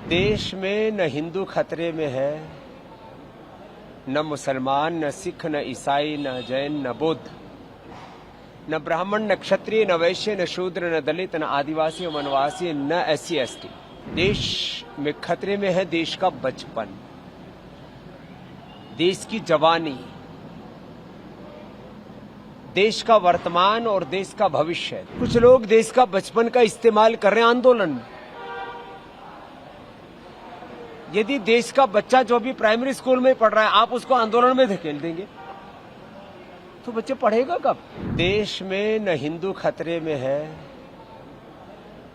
देश में न हिंदू खतरे में है, न मुसलमान, न सिख, न ईसाई, न जैन, न बौद्ध, न ब्राह्मण, न क्षत्रिय, न वैश्य, न शूद्र, न दलित, न आदिवासी, न वनवासी, न SC ST। देश में खतरे में है देश का बचपन, देश की जवानी, देश का वर्तमान और देश का भविष्य। कुछ लोग देश का बचपन का इस्तेमाल कर रहे हैं आंदोलन में। यदि देश का बच्चा जो भी प्राइमरी स्कूल में पढ़ रहा है, आप उसको आंदोलन में धकेल देंगे तो बच्चे पढ़ेगा कब? देश में न हिंदू खतरे में है,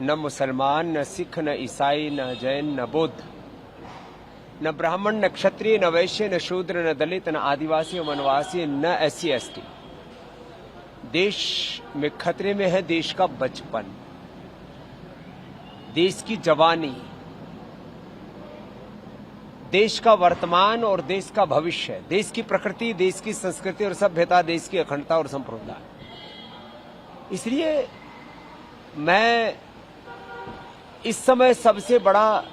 न मुसलमान, न सिख, न ईसाई, न जैन, न बौद्ध, न ब्राह्मण, न क्षत्रिय, न वैश्य, न शूद्र, न दलित, न आदिवासी, न वनवासी, न SC ST। देश में खतरे में है देश का बचपन, देश की जवानी, देश का वर्तमान और देश का भविष्य, देश की प्रकृति, देश की संस्कृति और सभ्यता, देश की अखंडता और संप्रभुता। इसलिए मैं इस समय सबसे बड़ा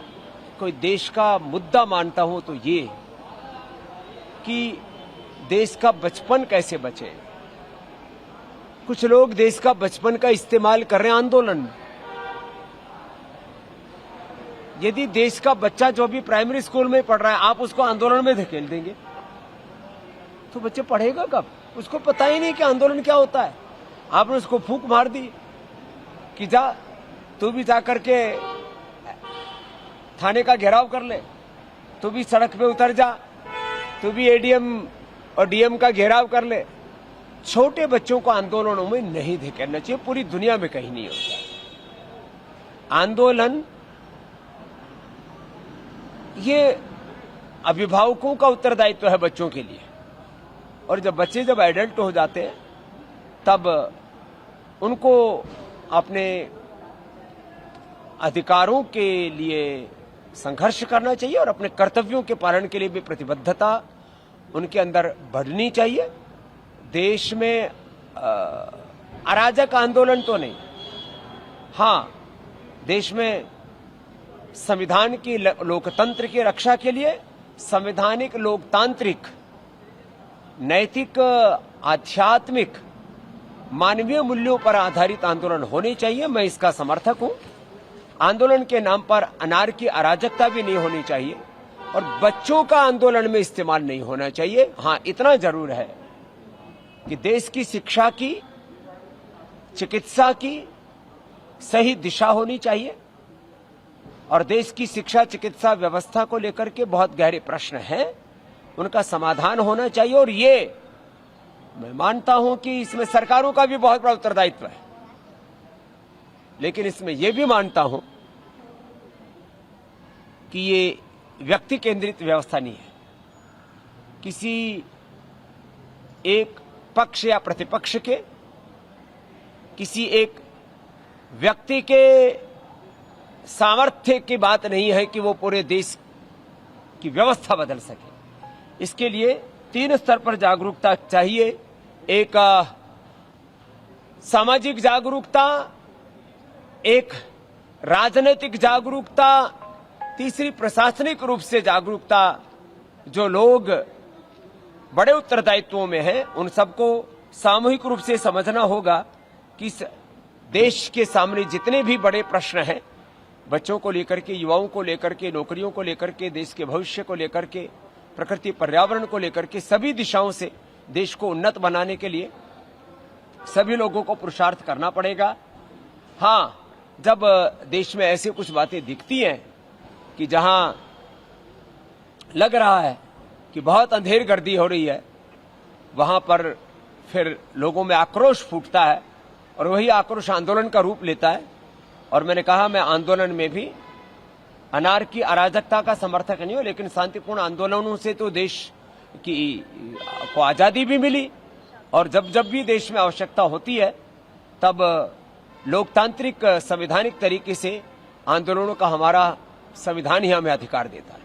कोई देश का मुद्दा मानता हूं तो ये कि देश का बचपन कैसे बचे। कुछ लोग देश का बचपन का इस्तेमाल कर रहे हैं आंदोलन में। यदि देश का बच्चा जो भी प्राइमरी स्कूल में पढ़ रहा है, आप उसको आंदोलन में धकेल देंगे तो बच्चे पढ़ेगा कब? उसको पता ही नहीं कि आंदोलन क्या होता है। आपने उसको फूंक मार दी कि जा तू भी जा करके थाने का घेराव कर ले, तू भी सड़क पे उतर जा, तू भी ADM और DM का घेराव कर ले। छोटे बच्चों को आंदोलनों में नहीं धकेलना चाहिए, पूरी दुनिया में कहीं नहीं होता। आंदोलन ये अभिभावकों का उत्तरदायित्व है बच्चों के लिए, और जब बच्चे जब एडल्ट हो जाते हैं तब उनको अपने अधिकारों के लिए संघर्ष करना चाहिए और अपने कर्तव्यों के पालन के लिए भी प्रतिबद्धता उनके अंदर बढ़नी चाहिए। देश में अराजक आंदोलन तो नहीं, हाँ, देश में संविधान की लोकतंत्र की रक्षा के लिए संवैधानिक, लोकतांत्रिक, नैतिक, आध्यात्मिक, मानवीय मूल्यों पर आधारित आंदोलन होने चाहिए। मैं इसका समर्थक हूं। आंदोलन के नाम पर अनारकी, अराजकता भी नहीं होनी चाहिए और बच्चों का आंदोलन में इस्तेमाल नहीं होना चाहिए। हाँ, इतना जरूर है कि देश की शिक्षा की, चिकित्सा की सही दिशा होनी चाहिए और देश की शिक्षा चिकित्सा व्यवस्था को लेकर के बहुत गहरे प्रश्न हैं, उनका समाधान होना चाहिए। और ये मैं मानता हूं कि इसमें सरकारों का भी बहुत बड़ा उत्तरदायित्व है, लेकिन इसमें यह भी मानता हूं कि ये व्यक्ति केंद्रित व्यवस्था नहीं है। किसी एक पक्ष या प्रतिपक्ष के, किसी एक व्यक्ति के सामर्थ्य की बात नहीं है कि वो पूरे देश की व्यवस्था बदल सके। इसके लिए 3 स्तर पर जागरूकता चाहिए। एक सामाजिक जागरूकता, एक राजनीतिक जागरूकता, तीसरी प्रशासनिक रूप से जागरूकता। जो लोग बड़े उत्तरदायित्वों में हैं, उन सबको सामूहिक रूप से समझना होगा कि देश के सामने जितने भी बड़े प्रश्न हैं, बच्चों को लेकर के, युवाओं को लेकर के, नौकरियों को लेकर के, देश के भविष्य को लेकर के, प्रकृति पर्यावरण को लेकर के, सभी दिशाओं से देश को उन्नत बनाने के लिए सभी लोगों को पुरुषार्थ करना पड़ेगा। हाँ, जब देश में ऐसी कुछ बातें दिखती हैं कि जहां लग रहा है कि बहुत अंधेर गर्दी हो रही है, वहां पर फिर लोगों में आक्रोश फूटता है और वही आक्रोश आंदोलन का रूप लेता है। और मैंने कहा, मैं आंदोलन में भी अनारकी, अराजकता का समर्थक नहीं हूं, लेकिन शांतिपूर्ण आंदोलनों से तो देश की को आजादी भी मिली और जब जब भी देश में आवश्यकता होती है तब लोकतांत्रिक, संवैधानिक तरीके से आंदोलनों का हमारा संविधान ही हमें अधिकार देता है।